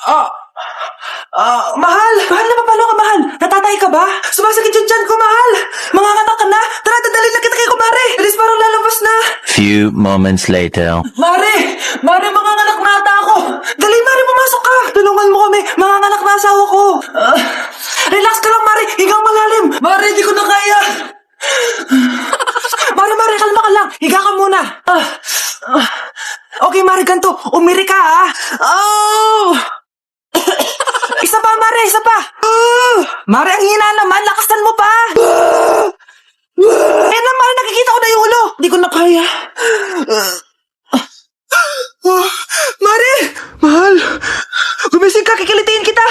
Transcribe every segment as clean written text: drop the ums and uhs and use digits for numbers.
Ah, mahal! Mahal na papalo ka, mahal! Natatay ka ba? Sumasakit yung tiyan ko, mahal! Manganganak ka na? Tara, dadalhin na kita kay kumare! Alis parang lalabas na! Few moments later. Mare! Mare, manganganak na ata ako! Dali, Mare, pumasok ka! Tulungan mo kami! Manganganak na asawa ko! Relax ka lang, Mare! Higang malalim! Mare, di ko na kaya! Mare, kalma ka lang! Higa ka muna! Okay, Mare, ganito. Umiri ka, ha? Oh! Isa pa, Mare! Isa pa! Mare, ang hina naman! Lakasan mo pa! Ayan na, Mare! Nakikita ko na yung ulo! Di ko na kaya. Mare! Mahal! Gumising ka! Kikilitiin kita!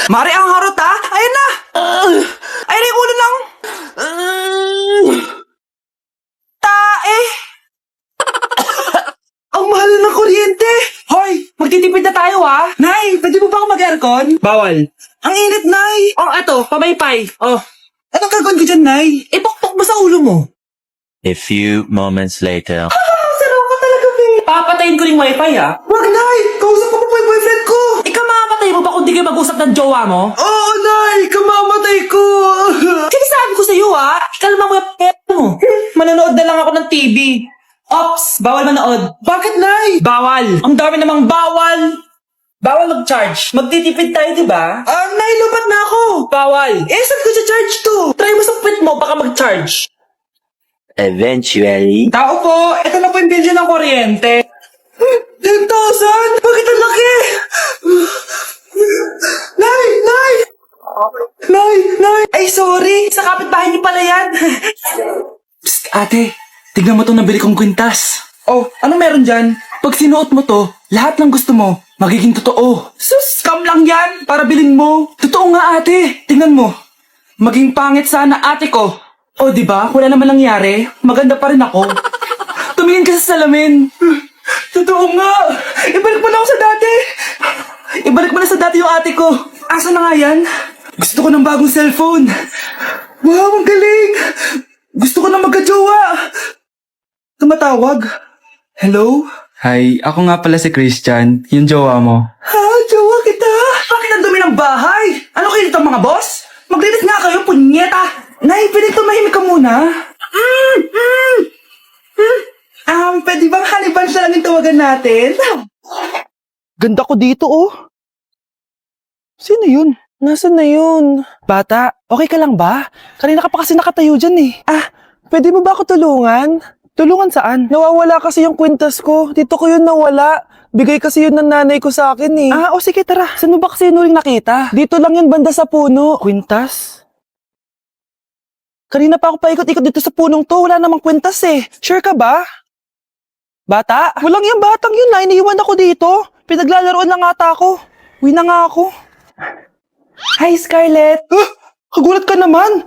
Mare, ang harot, ha? Ayan na! Ayan na yung ulo lang! Tae! Ang mahal na ng kuryente! Hoy! Magtitipid na tayo, ha? Nay, pwede mo ba ako mag-aircon? Bawal. Ang init, Nay! Oh, eto, pamaypay. Oh. Anong gagawin ko dyan, Nay? Ipokpok mo sa ulo mo. A few moments later. Sarap ka talaga, May. Papatayin ko rin wifi, ha? Wag, Nay! Kausap ko pa yung boyfriend ko! Ikaw mamamatay mo ba kung di kayo mag-usap ng jowa mo? Oo, Nay! Kamamatay ko! Sinasabi ko sa'yo, ha? Kalma mo yung mo. Manonood na lang ako ng TV. Ops! Bawal manood. Bakit, Nay? Bawal. Ang dami namang bawal. Bawal mag-charge. Magtitipid tayo, di ba? Nay, lupat na ako. Bawal. Saan ko charge to? Try mo sa puwet mo, baka mag-charge. Eventually. Tao po, ito na po yung bill ng kuryente. 10,000? Bakit ang laki? Nay! Ay, sorry. Sa kapitbahay niyo pala yan. Psst, ate. Tignan mo itong nabili kong kwintas. Oh, ano meron dyan? Pag sinuot mo to, lahat ng gusto mo, magiging totoo. Sus, scam lang yan, para bilhin mo. Totoo nga, ate. Tignan mo. Maging pangit sana ate ko. O, diba? Wala naman nangyari. Maganda pa rin ako. Tumingin ka sa salamin. Totoo nga. Ibalik mo na ako sa dati. Ibalik mo na sa dati yung ate ko. Asa na nga yan? Gusto ko ng bagong cellphone. Wow, ang galing. Gusto ko na magka-jowa. Tumatawag. Hello? Hi, ako nga pala si Christian, yung jowa mo. Ha? Jowa kita? Bakit ang dumi ng bahay? Ano kayo dito mga boss? Maglinis nga kayo, punyeta! Nay, pwede tumahimik ka muna? Pwede bang haniban siya lang yung tawagan natin? Ganda ko dito, oh. Sino yun? Nasaan na yun? Bata, okay ka lang ba? Kanina ka pa kasi nakatayo dyan eh. Pwede mo ba ako tulungan? Tulungan saan? Nawawala kasi yung kwintas ko. Dito ko yun nawala. Bigay kasi yun ng nanay ko sa akin eh. Sige tara. Saan mo ba kasi yun uling nakita? Dito lang yun banda sa puno. Kwintas? Kanina pa ako paikot-ikot dito sa punong to. Wala namang kwintas eh. Sure ka ba? Bata? Walang yung batang yun na. Iniiwan ako dito. Pinaglalaroan lang ata ako. Uwi na nga ako. Hi, Scarlett. Kagulat ka naman.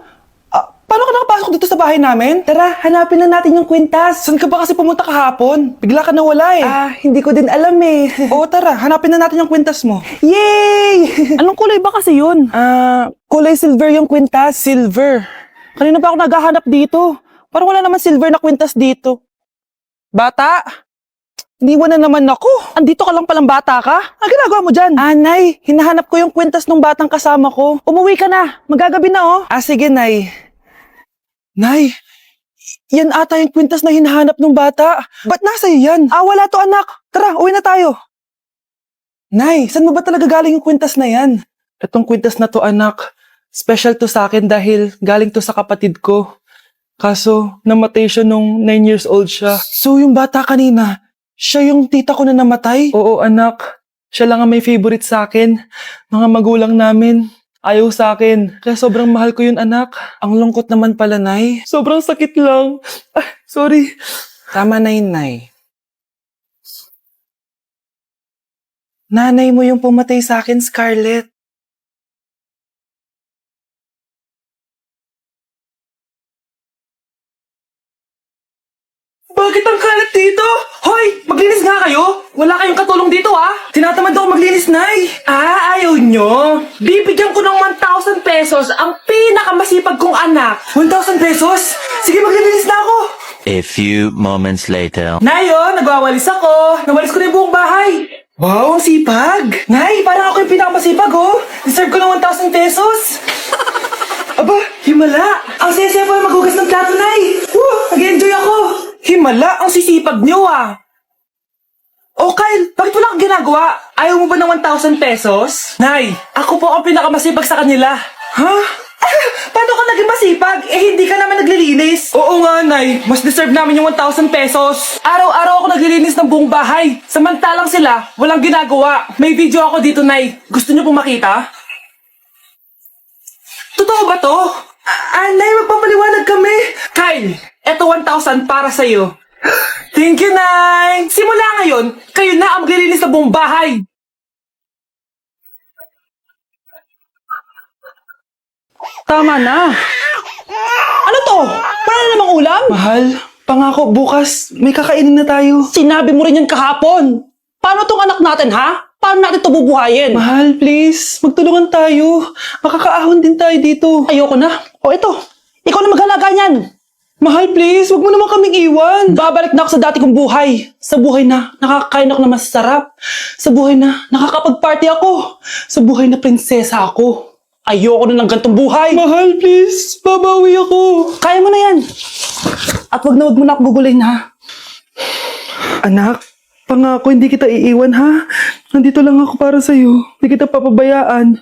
Paano ka nakapasok dito sa bahay namin? Tara, hanapin na natin yung kwintas. Saan ka ba kasi pumunta kahapon? Bigla ka nawala eh. Hindi ko din alam eh. Oo, tara, hanapin na natin yung kwintas mo. Yay! Anong kulay ba kasi yun? Kulay silver yung kwintas. Silver? Kanina pa ako naghahanap dito. Parang wala naman silver na kwintas dito. Bata? Iniwan na naman ako. Andito ka lang palang bata ka? Ano ginagawa mo dyan? Nay, hinahanap ko yung kwintas ng batang kasama ko. Umuwi ka na. Magagabi na oh. Sige, Nay. Nay, yan ata yung kwintas na hinahanap ng bata. Ba't nasa iyo yan? Wala to anak. Tara, uwi na tayo. Nay, saan mo ba talaga galing yung kwintas na yan? Itong kwintas na to anak, special to sa akin dahil galing to sa kapatid ko. Kaso, namatay siya nung 9 years old siya. So yung bata kanina, siya yung tita ko na namatay? Oo anak, siya lang ang may favorite sa akin. Mga magulang namin. Ayaw sa akin. Kaya sobrang mahal ko yun, anak. Ang lungkot naman pala, Nay. Sobrang sakit lang. Sorry. Tama na yun, Nay. Nanay mo yung pumatay sa akin, Scarlett. Bakit ang kalat dito? Hoy! Maglinis nga kayo! Wala kayong katulong dito Tinatamad ako maglinis, Nay! Ayaw nyo? Bibigyan ko ng 1,000 pesos ang pinakamasipag kong anak. 1,000 pesos? Sige, maglinis na ako! A few moments later. Nay, nagwawalis ako. Nawalis ko na yung buong bahay. Wow, ang sipag! Nay, parang ako yung pinakamasipag, oh! Deserve ko ng 1,000 pesos! Aba, himala! Ang saya-saya pa maghugas ng plato, Nay! Nag-enjoy ako! Himala, ang sisipag niyo, ah! Oh, Kyle, bakit wala kang ginagawa? Ayaw mo ba ng 1,000 pesos? Nay, ako po ang pinakamasipag sa kanila. Ha? Paano ka naging masipag? Eh, hindi ka naman naglilinis. Oo nga, Nay. Mas deserve namin yung 1,000 pesos. Araw-araw ako naglilinis ng buong bahay. Samantalang sila, walang ginagawa. May video ako dito, Nay. Gusto niyo pong makita? Totoo ba to? Nay, magpapaliwanag kami. Kyle, eto 1,000 para sa'yo. Thank you, Nay. Simula ngayon, kayo na ang maglilinis ng buong bahay. Tama na. Ano to? Para na namang ulam? Mahal, pangako bukas may kakainin na tayo. Sinabi mo rin yan kahapon. Paano tong anak natin, ha? Paano natin ito bubuhayin? Mahal, please. Magtulungan tayo. Makakaahon din tayo dito. Ayoko na. O ito, ikaw na maghalaga niyan. Mahal, please. Huwag mo naman kaming iwan. Babalik na ako sa dati kong buhay. Sa buhay na nakakain ako na masarap. Sa buhay na nakakapag-party ako. Sa buhay na prinsesa ako. Ayoko na ng gantong buhay. Mahal, please. Babawi ako. Kaya mo na yan. At wag na ako gugulin, ha? Anak, pangako hindi kita iiwan, ha? Nandito lang ako para sa'yo. Hindi kita papabayaan.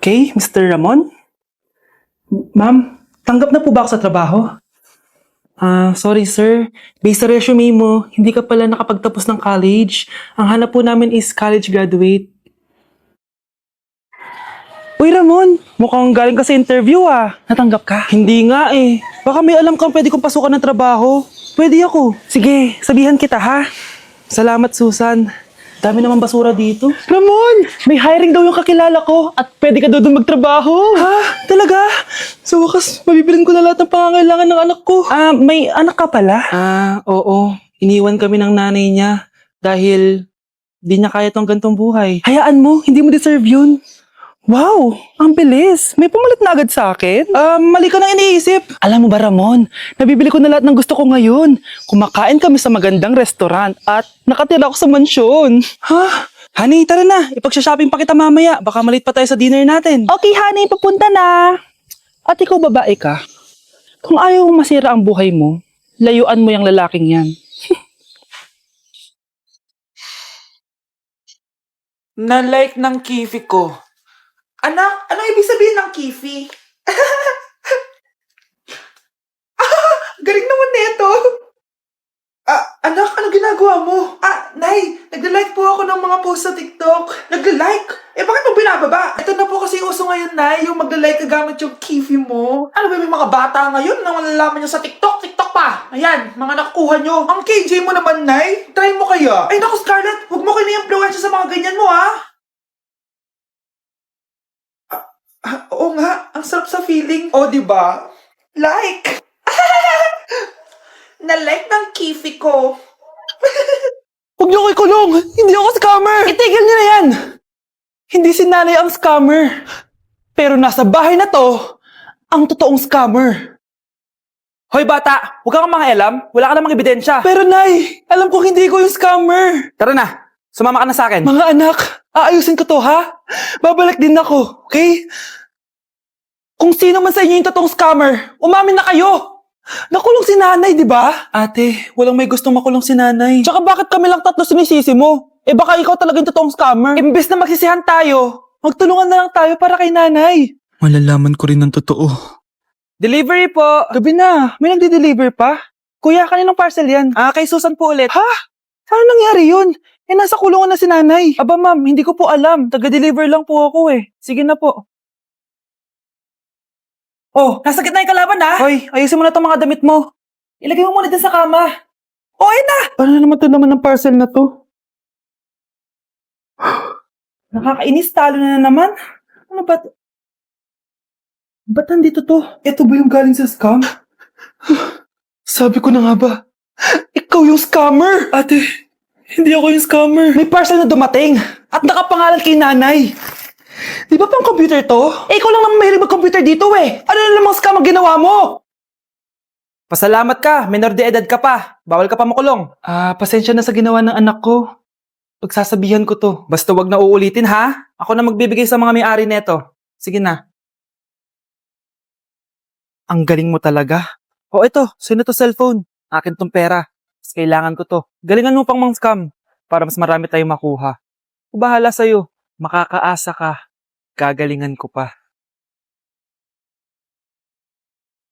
Okay, Mr. Ramon? Ma'am, tanggap na po ba ako sa trabaho? Sorry sir. Based sa resume mo, hindi ka pala nakapagtapos ng college. Ang hanap po namin is college graduate. Uy Ramon, mukhang galing ka sa interview ah. Natanggap ka? Hindi nga eh. Baka may alam kang pwede kong pasukan ng trabaho. Pwede ako. Sige, sabihan kita ha. Salamat Susan. Dami naman basura dito. Ramon, may hiring daw yung kakilala ko at pwede ka daw doon magtrabaho. Ha? Talaga? Sa wakas, mabibilin ko na lahat ng pangangailangan ng anak ko. May anak ka pala? Oo. Iniwan kami ng nanay niya dahil di niya kaya tong gantong buhay. Hayaan mo, hindi mo deserve yun. Wow, ang bilis. May pumalit na agad sa akin. Mali ka nang iniisip. Alam mo ba Ramon, nabibili ko na lahat ng gusto ko ngayon. Kumakain kami sa magandang restaurant at nakatira ako sa mansyon. Ha? Honey, tara na. Ipag-shopping pa kita mamaya. Baka malit pa tayo sa dinner natin. Okay, honey, papunta na. At ikaw babae ka. Kung ayaw mong masira ang buhay mo, layuan mo yung lalaking yan. Na-like ng kifi ko. Anak, ano ibig sabihin ng kifi? Galing naman nito. Anak, ano ginagawa mo? Nay, nagla-like po ako ng mga post sa TikTok. Nagla-like? Eh, bakit mo binababa? Ito na po kasi uso ngayon, Nay, yung magla-like ka gamit yung kifi mo. Ano ba yung mga bata ngayon na malalaman nyo sa TikTok? TikTok pa! Ayan, mga nakukuha nyo. Ang KJ mo naman, Nay. Try mo kaya. Ay, naku, Scarlett, huwag mo kini-influensya sa mga ganyan mo, ha? Oo nga, ang sarap sa feeling. O, diba? Like! Na-like ng kifi ko. Huwag niyo ko ikulong! Hindi ako scammer! Itigil niyo na yan! Hindi si nanay ang scammer. Pero nasa bahay na to, ang totoong scammer. Hoy bata, huwag kang mangialam. Wala ka namang ebidensya. Pero nay, alam ko hindi ko yung scammer. Tara na, sumama ka na sa akin. Mga anak, aayusin ko to ha? Babalik din ako, okay? Kung sino man sa inyo yung totoong scammer, umamin na kayo! Nakulong si nanay, di ba? Ate, walang may gustong makulong si nanay. Tsaka bakit kami lang tatlo sinisisi mo? Eh baka ikaw talaga yung totoong scammer. Imbes na magsisihan tayo, magtulungan na lang tayo para kay nanay. Malalaman ko rin ng totoo. Delivery po. Gabi na, may nagde-deliver pa? Kuya, kaninong parcel yan? Kay Susan po ulit. Ha? Paano nangyari yun? Eh nasa kulungan na si nanay. Aba ma'am, hindi ko po alam. Taga-deliver lang po ako eh. Sige na po. Oh, nasa gitna yung kalaban ha? Hoy, ayusin mo na itong mga damit mo. Ilagay mo muna din sa kama. O, ayun na! Ano naman ito naman ng parcel na to? Nakakainis, talo na naman. Ano ba? Ba't nandito to? Ito ba yung galing sa scam? Sabi ko na nga ba? Ikaw yung scammer! Ate, hindi ako yung scammer. May parcel na dumating at nakapangalan kay nanay. Di ba pang computer to? Eh, ikaw lang naman mahilig mag-computer dito eh. Ano na namang scam ang ginawa mo? Pasalamat ka, minor de edad ka pa. Bawal ka pa makulong. Pasensya na sa ginawa ng anak ko. Pagsasabihan ko to. Basta wag na uulitin, ha? Ako na magbibigay sa mga may-ari neto. Sige na. Ang galing mo talaga. O ito, sino to cellphone? Akin tong pera. Mas kailangan ko to. Galingan mo pang mang-scam para mas marami tayong makuha. Bahala sa'yo. Makakaasa ka. Gagalingan ko pa.